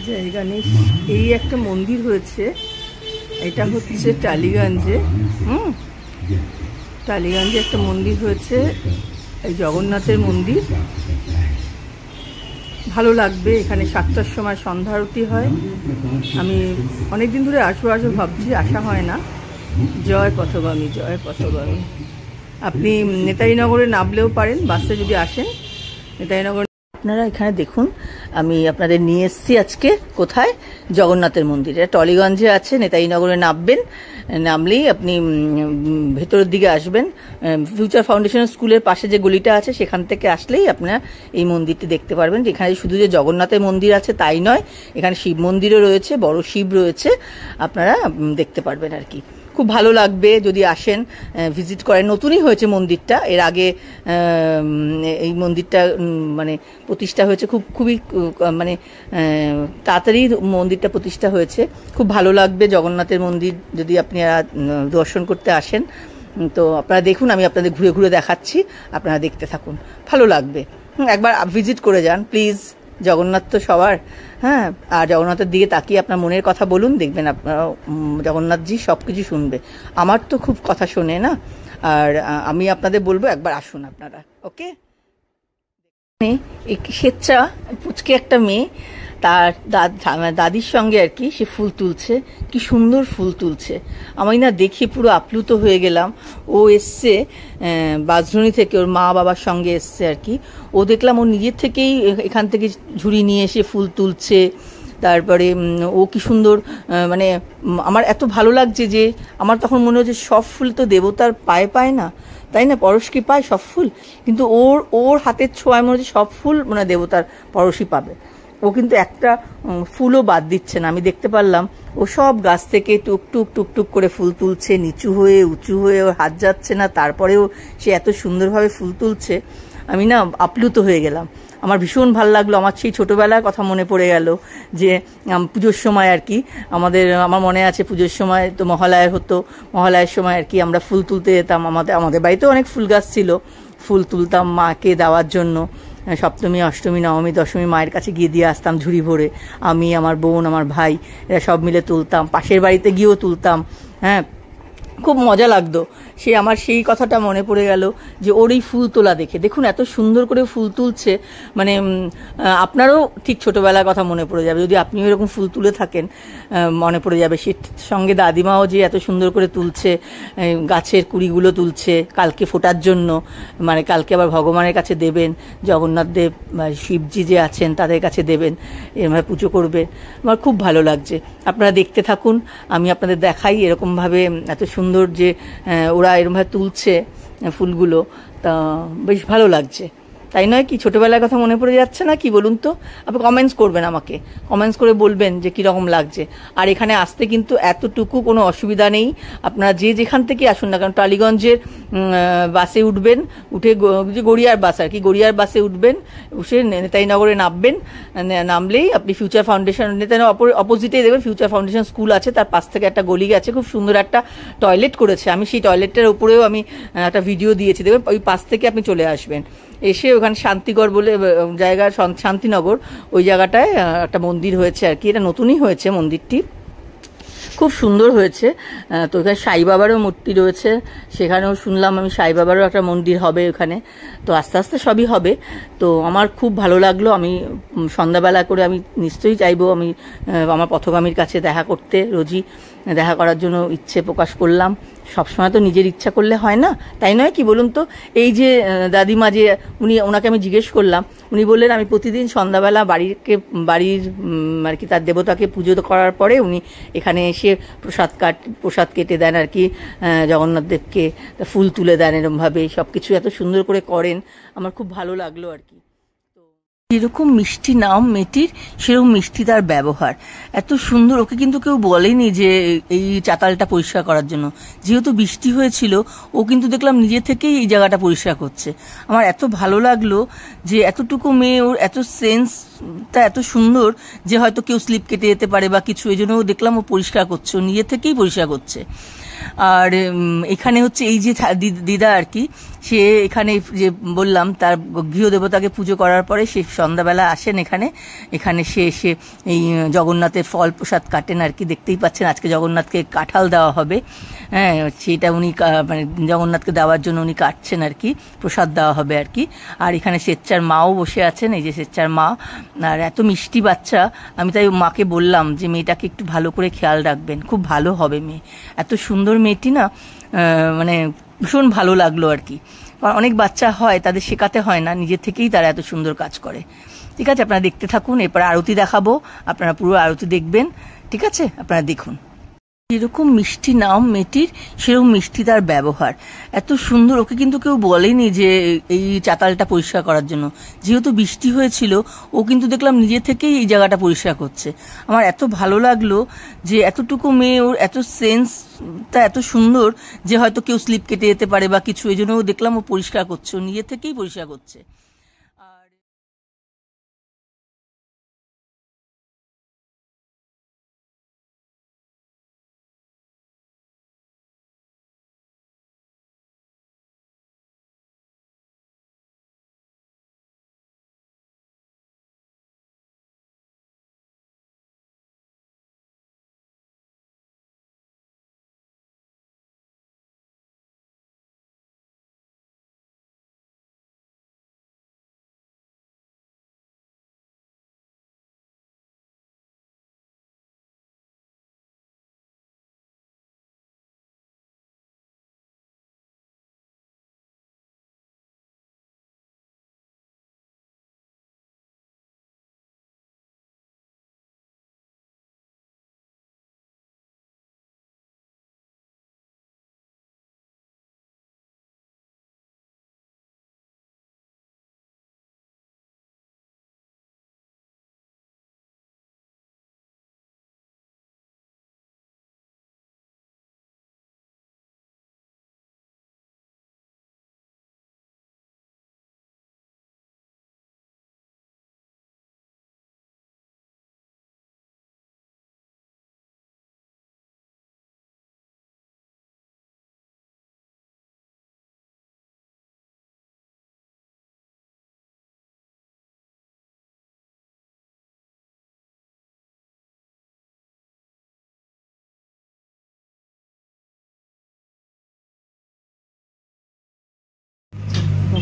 জয় গণেশ। এই একটা মন্দির হয়েছে, এটা হচ্ছে টালিগঞ্জে। টালিগঞ্জে একটা মন্দির হয়েছে, এই জগন্নাথের মন্দির। ভালো লাগবে। এখানে 7টার সময় সন্ধ্যা আরতি হয়। আমি অনেকদিন ধরে আসবো ভাবছি, আসা হয় না। জয় পথগামী, জয় পথগামী। আপনি নেতাজিনগরে নামলেও পারেন, বাসে যদি আসেন নেতাজিনগর। আপনারা এখানে দেখুন, আমি আপনাদের নিয়ে এসেছি আজকে কোথায়, জগন্নাথের মন্দিরে। টলিগঞ্জে আছে, নেতাজিনগরে নামবেন, নামলেই আপনি ভেতরের দিকে আসবেন। ফিউচার ফাউন্ডেশন স্কুলের পাশে যে গলিটা আছে সেখান থেকে আসলেই আপনারা এই মন্দিরটি দেখতে পারবেন। এখানে শুধু যে জগন্নাথের মন্দির আছে তাই নয়, এখানে শিব মন্দিরও রয়েছে, বড় শিব রয়েছে, আপনারা দেখতে পারবেন আর কি। খুব ভালো লাগবে যদি আসেন, ভিজিট করেন। নতুনই হয়েছে মন্দিরটা, এর আগে এই মন্দিরটা মানে প্রতিষ্ঠা হয়েছে খুবই মানে তাড়াতাড়ি মন্দিরটা প্রতিষ্ঠা হয়েছে। খুব ভালো লাগবে জগন্নাথের মন্দির যদি আপনারা দর্শন করতে আসেন। তো আপনারা দেখুন, আমি আপনাদের ঘুরে ঘুরে দেখাচ্ছি, আপনারা দেখতে থাকুন, ভালো লাগবে। একবার ভিজিট করে যান প্লিজ। জগন্নাথ তো সবার, হ্যাঁ। আর জগন্নাথের দিকে তাকিয়ে আপনার মনের কথা বলুন, দেখবেন আপনারা জগন্নাথজি সব কিছু শুনবে। আমার তো খুব কথা শোনে না, আর আমি আপনাদের বলবো একবার আসুন আপনারা, ওকে। স্বেচ্ছা পুচকে একটা মেয়ে, তার দাদির সঙ্গে আর কি সে ফুল তুলছে, কি সুন্দর ফুল তুলছে। আমি না দেখে পুরো আপ্লুত হয়ে গেলাম। ও এসছে বাজরুনি থেকে, ওর মা বাবার সঙ্গে এসছে আর কি। ও দেখলাম ও নিজের থেকেই এখান থেকে ঝুড়ি নিয়ে এসে ফুল তুলছে। তারপরে ও কি সুন্দর, মানে আমার এত ভালো লাগছে যে আমার তখন মনে হচ্ছে সব ফুল তো দেবতার পায়ে পায় না, তাই না, পরশকে পায় সব ফুল, কিন্তু ওর হাতের ছোঁয়ায় মনে হচ্ছে সব ফুল মানে দেবতার পরশই পাবে। ও কিন্তু একটা ফুলও বাদ দিচ্ছে না। আমি দেখতে পারলাম ও সব গাছ থেকে টুকটুক টুকটুক করে ফুল তুলছে, নিচু হয়ে উঁচু হয়ে, ওর হাত যাচ্ছে না, তারপরেও সে এত সুন্দরভাবে ফুল তুলছে। আমি না আপ্লুত হয়ে গেলাম। আমার ভীষণ ভালো লাগলো। আমার সেই ছোটোবেলার কথা মনে পড়ে গেল যে পুজোর সময় আর কি আমার মনে আছে, পুজোর সময় তো মহালয়া হতো, মহালয়ার সময় আর কি আমরা ফুল তুলতে যেতাম। আমাদের বাড়িতেও অনেক ফুল গাছ ছিল, ফুল তুলতাম মাকে দেওয়ার জন্য। সপ্তমী, অষ্টমী, নবমী, দশমী মায়ের কাছে গিয়ে দিয়ে আসতাম ঝুড়ি ভরে। আমি, আমার বোন, আমার ভাই, এরা সব মিলে তুলতাম। পাশের বাড়িতে গিয়েও তুলতাম, হ্যাঁ, খুব মজা লাগতো। আমার সেই কথাটা মনে পড়ে গেল যে ওর এই ফুল তোলা দেখে। দেখুন এত সুন্দর করে ফুল তুলছে, মানে আপনারও ঠিক ছোটোবেলার কথা মনে পড়ে যাবে যদি আপনিও এরকম ফুল তুলে থাকেন, মনে পড়ে যাবে। সে সঙ্গে দাদিমাও যে এত সুন্দর করে তুলছে, গাছের কুড়িগুলো তুলছে কালকে ফোটার জন্য, মানে কালকে আবার ভগবানের কাছে দেবেন, জগন্নাথ দেব শিবজি যে আছেন তাদের কাছে দেবেন, এরভাবে পুজো করবে। আমার খুব ভালো লাগছে। আপনারা দেখতে থাকুন, আমি আপনাদের দেখাই এরকমভাবে এত সুন্দর যে ওরা এরকমভাবে তুলছে ফুলগুলো, তা বেশ ভালো লাগছে, তাই নয় কি? ছোটোবেলার কথা মনে পড়ে যাচ্ছে না কি বলুন তো? আপনি কমেন্টস করবেন, আমাকে কমেন্টস করে বলবেন যে কীরকম লাগছে। আর এখানে আসতে কিন্তু এতটুকু কোনো অসুবিধা নেই, আপনারা যে যেখান থেকে আসুন না কারণ টালিগঞ্জের বাসে উঠবেন, উঠে যে গড়িয়ার বাস আর কি, গড়িয়ার বাসে উঠবেন, উঠে নেতাজিনগরে নামবেন, নামলেই আপনি ফিউচার ফাউন্ডেশন, নেতাজিনগর অপোজিটেই দেখবেন ফিউচার ফাউন্ডেশন স্কুল আছে, তার পাশ থেকে একটা গলি গেছে, খুব সুন্দর একটা টয়লেট করেছে। আমি সেই টয়লেটটার উপরেও আমি একটা ভিডিও দিয়েছি, দেখবেন ওই পাশ থেকে আপনি চলে আসবেন। এসে ওখানে শান্তিগড় বলে জায়গা, শান্তিনগর, ওই জায়গাটায় একটা মন্দির হয়েছে আর কি। এটা নতুনই হয়েছে মন্দিরটি, খুব সুন্দর হয়েছে। তো এখানে সাই বাবারও মূর্তি রয়েছে, সেখানেও শুনলাম আমি সাই বাবারও একটা মন্দির হবে ওখানে। তো আস্তে আস্তে সবই হবে। তো আমার খুব ভালো লাগলো। আমি সন্ধ্যাবেলা করে আমি নিশ্চয়ই চাইবো আমি আমার পথগামীর কাছে দেখা করতে, রোজই দেখা করার জন্য ইচ্ছে প্রকাশ করলাম। সবসময় তো নিজের ইচ্ছা করলে হয় না, তাই নয় কি বলুন তো? এই যে দাদিমা যে ওনাকে আমি জিজ্ঞেস করলাম, উনি বললেন আমি প্রতিদিন সন্ধ্যাবেলা বাড়ির আর কি তার দেবতাকে পুজো করার পরে উনি এখানে এসে প্রসাদ কেটে দেন আর কি, জগন্নাথ দেবকে ফুল তুলে দেন, এরমভাবে সব কিছু এত সুন্দর করে করেন। আমার খুব ভালো লাগলো আর কি। যেরকম মিষ্টি নাম মেয়েটির, সেরকম মিষ্টি তার ব্যবহার, এত সুন্দর। ওকে কিন্তু কেউ বলেনি যে এই চাতালটা পরিষ্কার করার জন্য, যেহেতু বৃষ্টি হয়েছিল ও কিন্তু দেখলাম নিজে থেকেই এই জায়গাটা পরিষ্কার করছে। আমার এত ভালো লাগলো যে এতটুকু মেয়ে, ওর এত সেন্সটা এত সুন্দর যে হয়তো কেউ স্লিপ কেটে যেতে পারে বা কিছু, এই জন্য দেখলাম ও পরিষ্কার করছে, ও নিজে থেকেই পরিষ্কার করছে। আর এখানে হচ্ছে এই যে দিদা আর কি, সে এখানে যে বললাম তার গৃহদেবতাকে পুজো করার পরে সে সন্ধ্যাবেলা আসেন এখানে। এখানে সে এসে এই জগন্নাথের ফল প্রসাদ কাটেন আর কি। দেখতেই পাচ্ছেন আজকে জগন্নাথকে কাঁঠাল দেওয়া হবে, হ্যাঁ সেটা উনি মানে জগন্নাথকে দেওয়ার জন্য উনি কাটছেন আর কি, প্রসাদ দেওয়া হবে আর কি। আর এখানে স্বেচ্ছার মাও বসে আছেন, এই যে স্বেচ্ছার মা। আর এত মিষ্টি বাচ্চা, আমি তাই মাকে বললাম যে মেয়েটাকে একটু ভালো করে খেয়াল রাখবেন, খুব ভালো হবে মেয়ে। এত সুন্দর মেয়েটি না, মানে ভীষণ ভালো লাগলো আর কি। কারণ অনেক বাচ্চা হয় তাদের শেখাতে হয় না, নিজের থেকেই তারা এত সুন্দর কাজ করে। ঠিক আছে, আপনারা দেখতে থাকুন, এরপর আরতি দেখাবো, আপনারা পুরো আরতি দেখবেন। ঠিক আছে, আপনারা দেখুন। যেরকম মিষ্টি নাম মেয়েটির, সেরকম মিষ্টি তার ব্যবহার, এত সুন্দর। ওকে কিন্তু কেউ বলেনি যে এই চাতালটা পরিষ্কার করার জন্য, যেহেতু বৃষ্টি হয়েছিল ও কিন্তু দেখলাম নিজে থেকেই এই জায়গাটা পরিষ্কার করছে। আমার এত ভালো লাগলো যে এতটুকু মেয়ে, ওর এত সেন্সটা এত সুন্দর যে হয়তো কেউ স্লিপ কেটে যেতে পারে বা কিছু, এই জন্য দেখলাম ও পরিষ্কার করছে, ও নিজে থেকেই পরিষ্কার করছে।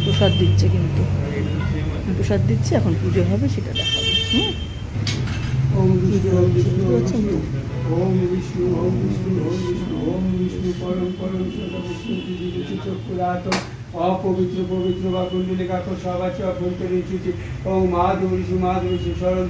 প্রসাদ দিচ্ছে, কিন্তু প্রসাদ দিচ্ছে, এখন পুজো হবে সেটা দেখাবো। ওম বিষ্ণু ওম বিষ্ণু ওম বিষ্ণু ওম বিষ্ণু ওম বিষ্ণু ওম বিষ্ণু পরম পরম সদা বিষ্ণু বিষ্ণু চক্ষুরাত অপবিত্র পবিত্র বা কুণ্ডলিকাক সবাচ অভ্যন্তরীণ সূচি ওম মাধব বিষ্ণু মাধব বিষ্ণু শরণ।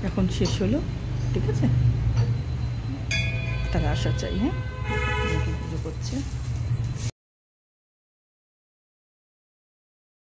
এখন শেষ হলো, ঠিক আছে, তারা আসা চাই। হ্যাঁ।